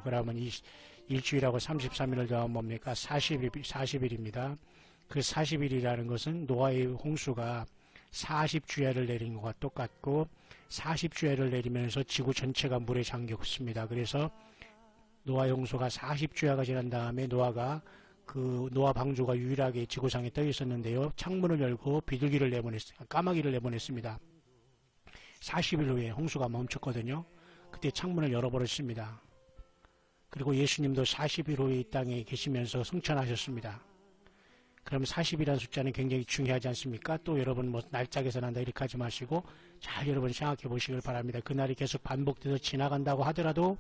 그러면 이 일주일하고 33일을 더하면 뭡니까? 40일입니다. 그 40일이라는 것은 노아의 홍수가 40주야를 내린 것과 똑같고 40주야를 내리면서 지구 전체가 물에 잠겼습니다. 그래서 노아의 홍수가 40주야가 지난 다음에 노아가 그 노아 방주가 유일하게 지구상에 떠 있었는데요. 창문을 열고 비둘기를 내보냈습니다. 까마귀를 내보냈습니다. 40일 후에 홍수가 멈췄거든요. 그때 창문을 열어버렸습니다. 그리고 예수님도 40일 후에 이 땅에 계시면서 승천하셨습니다. 그럼 40이라는 숫자는 굉장히 중요하지 않습니까? 또 여러분 뭐 날짜 계산한다 이렇게 하지 마시고 잘 여러분 생각해 보시길 바랍니다. 그날이 계속 반복돼서 지나간다고 하더라도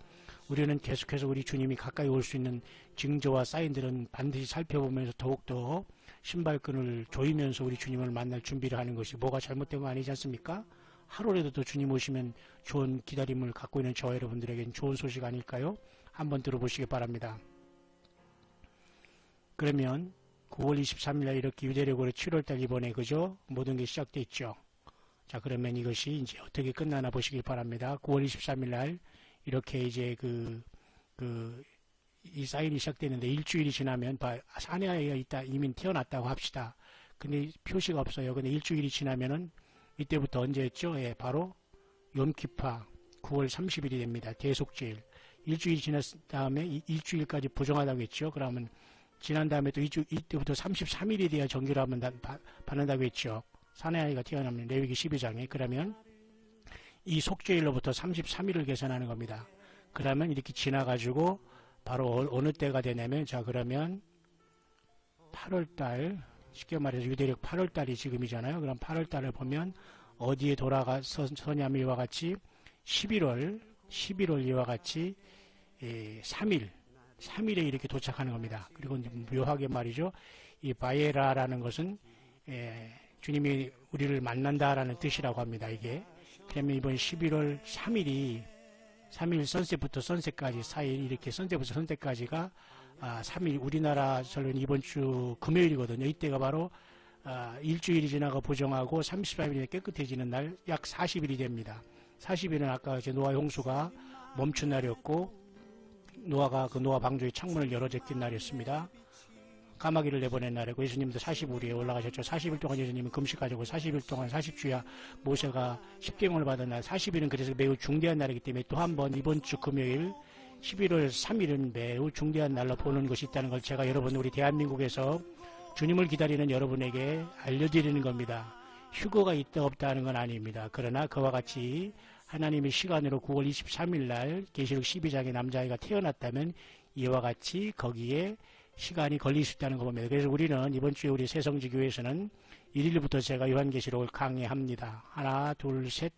우리는 계속해서 우리 주님이 가까이 올 수 있는 징조와 사인들은 반드시 살펴보면서 더욱더 신발끈을 조이면서 우리 주님을 만날 준비를 하는 것이 뭐가 잘못된 거 아니지 않습니까? 하루라도 또 주님 오시면 좋은 기다림을 갖고 있는 저와 여러분들에게는 좋은 소식 아닐까요? 한번 들어보시기 바랍니다. 그러면 9월 23일날 이렇게 유대력으로 7월달 이번에 그죠? 모든 게 시작돼 있죠. 자, 그러면 이것이 이제 어떻게 끝나나 보시길 바랍니다. 9월 23일날 이렇게 이제 이 사인이 시작되는데 일주일이 지나면 사내 아이가 있다 이미 태어났다고 합시다. 근데 표시가 없어요. 근데 일주일이 지나면은 이때부터 언제였죠? 예, 바로 욤키파 9월 30일이 됩니다. 대속죄일. 일주일이 지난 다음에 일주일까지 부정하다고 했죠. 그러면 지난 다음에 또 이때부터 33일이 돼야 정규를 한번 받는다고 했죠. 사내 아이가 태어나면 레위기 12장에. 그러면 이 속죄일로부터 33일을 계산하는 겁니다. 그러면 이렇게 지나가지고 바로 어느 때가 되냐면 자 그러면 8월달 쉽게 말해서 유대력 8월달이 지금이잖아요. 그럼 8월달을 보면 어디에 돌아서냐면 이와 같이 11월 이와 같이 3일에 이렇게 도착하는 겁니다. 그리고 묘하게 말이죠. 이 바예라라는 것은 주님이 우리를 만난다라는 뜻이라고 합니다. 이게 그러면 이번 11월 3일 선셋부터 선셋까지 4일 이렇게 선셋부터 선셋까지가 3일 우리나라 절로는 이번 주 금요일이거든요. 이때가 바로 일주일이 지나가 부정하고 33일이 깨끗해지는 날 약 40일이 됩니다. 40일은 아까 이제 노아의 홍수가 멈춘 날이었고 노아가 그 노아 방주의 창문을 열어 제낀 날이었습니다. 까마귀를 내보낸 날이고 예수님도 40일에 올라가셨죠. 40일 동안 예수님은 금식하시고 40일 동안 40주야 모세가 십계명을 받은 날 40일은 그래서 매우 중대한 날이기 때문에 또 한 번 이번 주 금요일 11월 3일은 매우 중대한 날로 보는 것이 있다는 걸 제가 여러분 우리 대한민국에서 주님을 기다리는 여러분에게 알려드리는 겁니다. 휴거가 있다 없다 하는 건 아닙니다. 그러나 그와 같이 하나님의 시간으로 9월 23일 날 계시록 12장의 남자아이가 태어났다면 이와 같이 거기에 시간이 걸릴 수 있다는 거 봅니다. 그래서 우리는 이번 주에 우리 새성지교회에서는 1일부터 제가 요한계시록을 강의합니다. 하나, 둘, 셋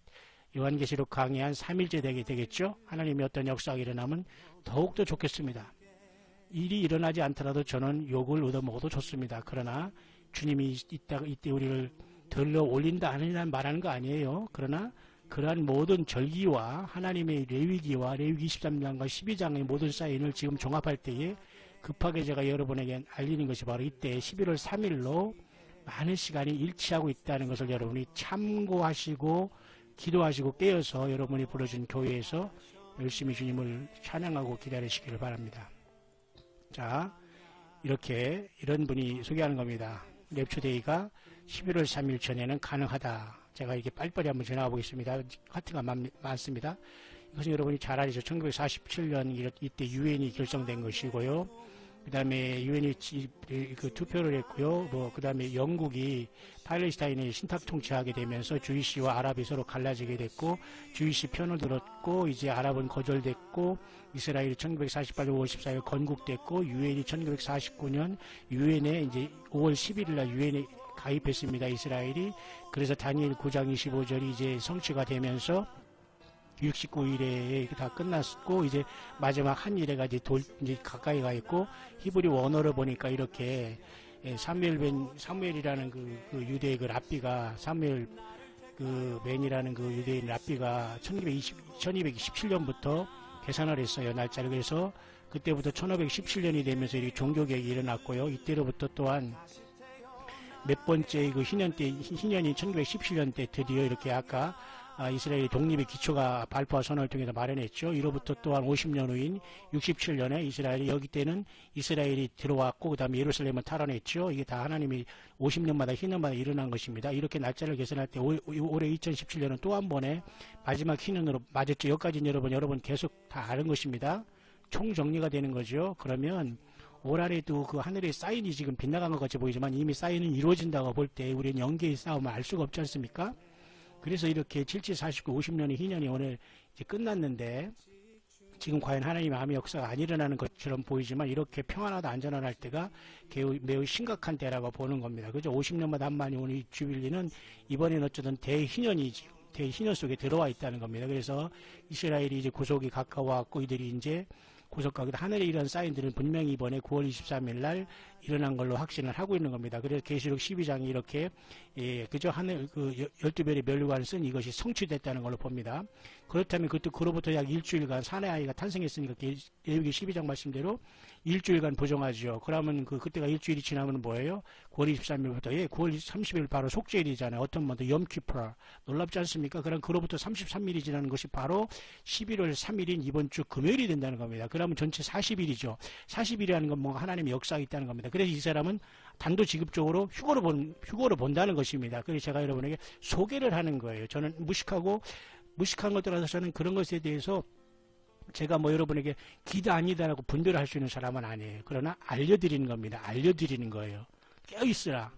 요한계시록 강의 한 3일째 되겠죠? 하나님의 어떤 역사가 일어나면 더욱더 좋겠습니다. 일이 일어나지 않더라도 저는 욕을 얻어먹어도 좋습니다. 그러나 주님이 이때 우리를 들러 올린다 아니냐 말하는 거 아니에요. 그러나 그러한 모든 절기와 하나님의 레위기와 레위기 23장과 12장의 모든 사인을 지금 종합할 때에 급하게 제가 여러분에게 알리는 것이 바로 이때 11월 3일로 많은 시간이 일치하고 있다는 것을 여러분이 참고하시고 기도하시고 깨어서 여러분이 불러준 교회에서 열심히 주님을 찬양하고 기다리시기를 바랍니다. 자, 이렇게 이런 분이 소개하는 겁니다. 랩추데이가 11월 3일 전에는 가능하다. 제가 이렇게 빨리빨리 한번 전화가 보겠습니다. 하트가 많습니다. 이것은 여러분이 잘 아시죠. 1947년 이때 유엔이 결성된 것이고요. 그 다음에 유엔이 그 투표를 했고요. 그 다음에 영국이 팔레스타인을 신탁 통치하게 되면서 주이시와 아랍이 서로 갈라지게 됐고, 주이시 편을 들었고, 이제 아랍은 거절됐고, 이스라엘이 1948년 5월 14일 건국됐고, 유엔이 1949년 유엔에 이제 5월 11일 날 유엔에 가입했습니다. 이스라엘이. 그래서 다니엘 9장 25절이 이제 성취가 되면서 69일에 다 끝났고 이제 마지막 한 일회가 이제 가까이 가 있고 히브리 원어를 보니까 이렇게 사무엘이라는 그 유대의 그 랍비가 사무엘 그 맨이라는 그 유대인 랍비가 1217년부터 계산을 했어요. 날짜를. 그래서 그때부터 1517년이 되면서 이 종교개혁이 일어났고요. 이때로부터 또한 몇 번째 그 희년이 1917년 때 드디어 이렇게 아까 이스라엘의 독립의 기초가 발포와 선언을 통해서 마련했죠. 이로부터 또한 50년 후인 67년에 이스라엘이 여기 때는 이스라엘이 들어왔고 그 다음에 예루살렘을 탈환했죠. 이게 다 하나님이 50년마다 희년마다 일어난 것입니다. 이렇게 날짜를 계산할 때 올해 2017년은 또 한 번에 마지막 희년으로 맞았죠. 여기까지는 여러분 계속 다 아는 것입니다. 총정리가 되는 거죠. 그러면 올 한해도 그 하늘의 사인이 지금 빗나간 것 같이 보이지만 이미 사인은 이루어진다고 볼 때 우리는 영계의 싸움을 알 수가 없지 않습니까? 그래서 이렇게 77, 49, 50년의 희년이 오늘 이제 끝났는데 지금 과연 하나님의 암의 역사가 안 일어나는 것처럼 보이지만 이렇게 평안하다 안전할 때가 매우 심각한 때라고 보는 겁니다. 그죠? 50년마다 한 번이 오는 이 주빌리는 이번엔 어쩌든 대희년이 지금 대희년 속에 들어와 있다는 겁니다. 그래서 이스라엘이 이제 구속이 가까워왔고 이들이 이제 구속하기도 하늘에 이런 사인들은 분명히 이번에 9월 23일 날 일어난 걸로 확신을 하고 있는 겁니다. 그래서 계시록 12장이 이렇게 그저 하늘 그 12별의 멸류관을 쓴 이것이 성취됐다는 걸로 봅니다. 그렇다면 그로부터 약 일주일간 사내 아이가 탄생했으니까 레위기 12장 말씀대로 일주일간 부정하죠. 그러면 그때가 일주일이 지나면 뭐예요? 9월 23일부터 9월 30일 바로 속죄일이잖아요. 어떤 분도 염키프라 놀랍지 않습니까? 그럼 그로부터 33일이 지나는 것이 바로 11월 3일인 이번 주 금요일이 된다는 겁니다. 그러면 전체 40일이죠. 40일이라는 건 뭔가 하나님의 역사가 있다는 겁니다. 그래서 이 사람은 단도직입적으로 휴거로 본다는 것입니다. 그래서 제가 여러분에게 소개를 하는 거예요. 저는 무식한 것 떠나서 저는 그런 것에 대해서 제가 여러분에게 기다 아니다라고 분별을 할 수 있는 사람은 아니에요. 그러나 알려드리는 겁니다. 알려드리는 거예요. 깨어있으라.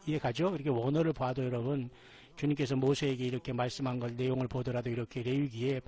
이해가죠? 이렇게 원어를 봐도 여러분 주님께서 모세에게 이렇게 말씀한 걸 내용을 보더라도 이렇게 레위기에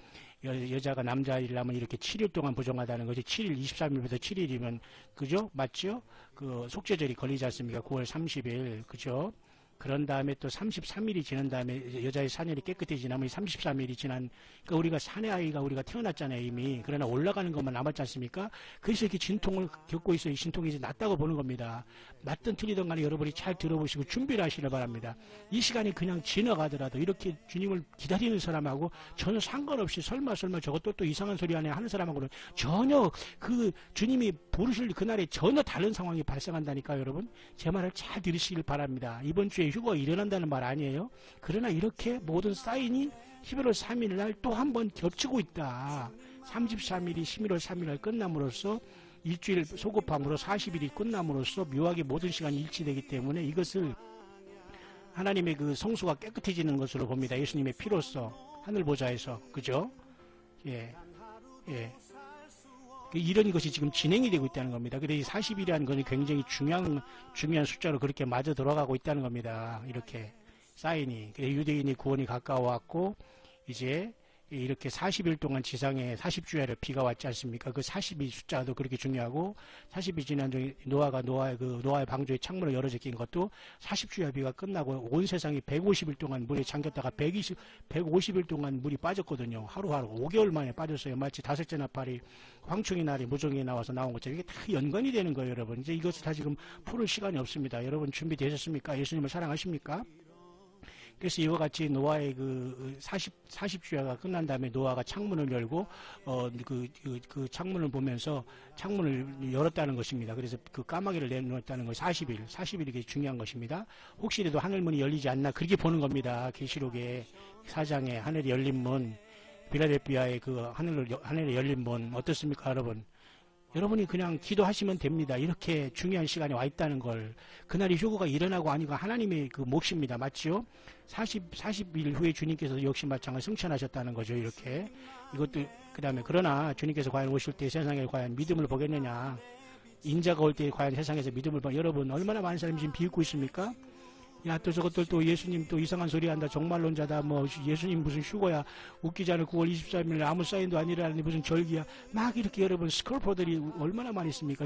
여자가 남자이라면 이렇게 7일 동안 부정하다는 것이 7일 23일부터 7일이면 그죠? 맞죠? 그 속죄절이 걸리지 않습니까? 9월 30일 그죠? 그런 다음에 또 33일이 지난 다음에 여자의 사년이 깨끗이 지나면 33일이 지난 그러니까 우리가 사내 아이가 우리가 태어났잖아요 이미. 그러나 올라가는 것만 남았지 않습니까? 그래서 이렇게 진통을 겪고 있어요. 이 진통이 이제 낫다고 보는 겁니다. 맞든 틀리든 간에 여러분이 잘 들어보시고 준비를 하시길 바랍니다. 이 시간이 그냥 지나가더라도 이렇게 주님을 기다리는 사람하고 전혀 상관없이 설마 저것도 또 이상한 소리 안에 하는 사람하고는 전혀 그 주님이 부르실 그날에 전혀 다른 상황이 발생한다니까요. 여러분 제 말을 잘 들으시길 바랍니다. 이번 주에 휴거가 일어난다는 말 아니에요. 그러나 이렇게 모든 사인이 11월 3일 날 또 한 번 겹치고 있다. 33일이 11월 3일 날 끝남으로써 일주일 소급함으로 40일이 끝남으로써 묘하게 모든 시간이 일치되기 때문에 이것을 하나님의 그 성수가 깨끗해지는 것으로 봅니다. 예수님의 피로써 하늘 보좌에서 그죠? 예. 이런 것이 지금 진행이 되고 있다는 겁니다. 그래서 40일이라는 것은 굉장히 중요한 숫자로 그렇게 맞아 들어가고 있다는 겁니다. 이렇게 사인이. 유대인의 구원이 가까워왔고 이제 이렇게 40일 동안 지상에 40주야로 비가 왔지 않습니까? 그 40일 숫자도 그렇게 중요하고 40일 지난 중에 노아의 방주에 창문을 열어 제낀 것도 40주야 비가 끝나고 온 세상이 150일 동안 물에 잠겼다가 150일 동안 물이 빠졌거든요. 하루하루 5개월 만에 빠졌어요. 마치 다섯째 나팔이 황충의 날이 무정에 나와서 나온 것처럼 이게 다 연관이 되는 거예요, 여러분. 이제 이것을 다 지금 풀을 시간이 없습니다. 여러분 준비되셨습니까? 예수님을 사랑하십니까? 그래서 이와 같이 노아의 그 40주야가 끝난 다음에 노아가 창문을 열고 그 창문을 보면서 창문을 열었다는 것입니다. 그래서 그 까마귀를 내놓았다는 것이 40일이 되게 중요한 것입니다. 혹시라도 하늘문이 열리지 않나 그렇게 보는 겁니다. 계시록의 4장에 하늘이 열린 문, 빌라델피아의 그 하늘에 열린 문 어떻습니까, 여러분? 여러분이 그냥 기도하시면 됩니다. 이렇게 중요한 시간이 와 있다는 걸. 그날이 휴거가 일어나고 아니고 하나님의 그 몫입니다. 맞지요? 40일 후에 주님께서 역시 마찬가지 승천하셨다는 거죠. 이렇게. 이것도 그 다음에 그러나 주님께서 과연 오실 때 세상에 과연 믿음을 보겠느냐. 인자가 올 때 과연 세상에서 믿음을 보겠느냐. 여러분 얼마나 많은 사람이 지금 비웃고 있습니까? 야, 또 저것들 또 예수님 또 이상한 소리 한다. 정말론자다. 뭐 예수님 무슨 휴거야. 웃기지 않을 9월 23일 아무 사인도 아니라니 무슨 절기야. 막 이렇게 여러분 스컬퍼들이 얼마나 많이 있습니까?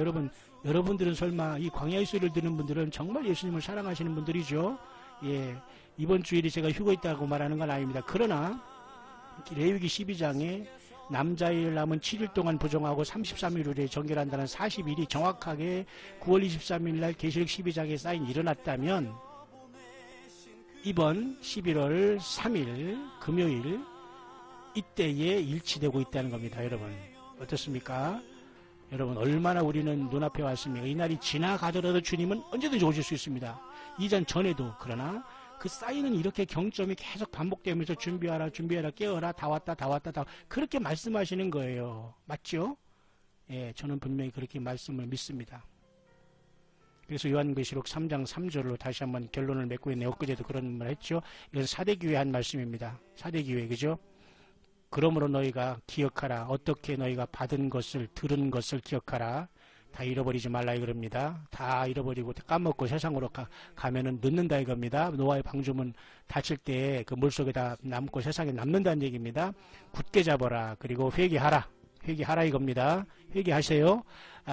여러분들은 설마 이 광야의 소리를 듣는 분들은 정말 예수님을 사랑하시는 분들이죠. 예, 이번 주일이 제가 휴거 있다고 말하는 건 아닙니다. 그러나 레위기 12장에 남자일 남은 7일 동안 부정하고 33일 후에 정결한다는 40일이 정확하게 9월 23일 날 계시록 12장에 사인 일어났다면 이번 11월 3일 금요일 이때에 일치되고 있다는 겁니다. 여러분 어떻습니까? 여러분 얼마나 우리는 눈앞에 왔습니까? 이 날이 지나가더라도 주님은 언제든지 오실 수 있습니다. 이전 전에도 그러나 그 쌓이는 이렇게 경점이 계속 반복되면서 준비하라, 준비하라, 깨어라, 다 왔다, 다 왔다, 다 그렇게 말씀하시는 거예요. 맞죠? 예, 저는 분명히 그렇게 말씀을 믿습니다. 그래서 요한계시록 3장 3절로 다시 한번 결론을 맺고 있네요. 엊그제도 그런 말 했죠. 이건 사대교회 한 말씀입니다. 사대교회, 그죠? 그러므로 너희가 기억하라. 어떻게 너희가 받은 것을, 들은 것을 기억하라. 다 잃어버리지 말라 이겁니다. 다 잃어버리고 까먹고 세상으로 가면은 늦는다 이겁니다. 노아의 방주문 닫힐 때 그 물속에다 남고 세상에 남는다는 얘기입니다. 굳게 잡아라. 그리고 회개하라. 회개하라 이겁니다. 회개하세요.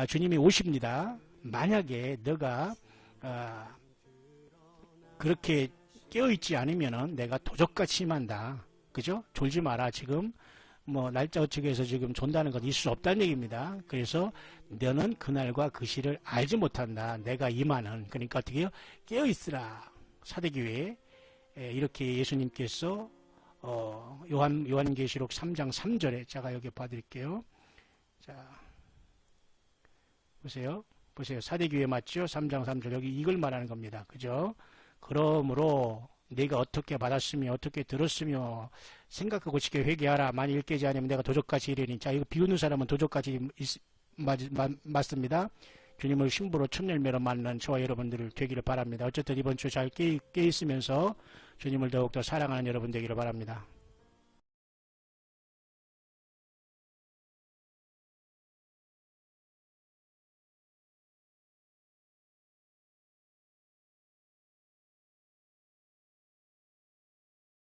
주님이 오십니다. 만약에 너가 그렇게 깨어있지 않으면은 내가 도적같이 임한다. 그죠? 졸지 마라. 지금 뭐 날짜 어떻게해서 지금 존다는 건 있을 수 없다는 얘기입니다. 그래서 너는 그날과 그 시를 알지 못한다. 내가 임하는. 그러니까 어떻게 해요? 깨어있으라. 사대교회 이렇게 예수님께서 요한계시록 3장 3절에 제가 여기 봐드릴게요. 자, 보세요. 사대교회 맞죠? 3장 3절. 여기 이걸 말하는 겁니다. 그죠? 그러므로 내가 어떻게 받았으며 어떻게 들었으며 생각하고 지켜 회개하라. 만일 일깨지 않으면 내가 도적같이 이르니. 자, 이거 비우는 사람은 도적같이 맞습니다. 주님을 신부로 첫 열매로 만난 저와 여러분들 되기를 바랍니다. 어쨌든 이번 주 잘 깨있으면서 주님을 더욱더 사랑하는 여러분 되기를 바랍니다.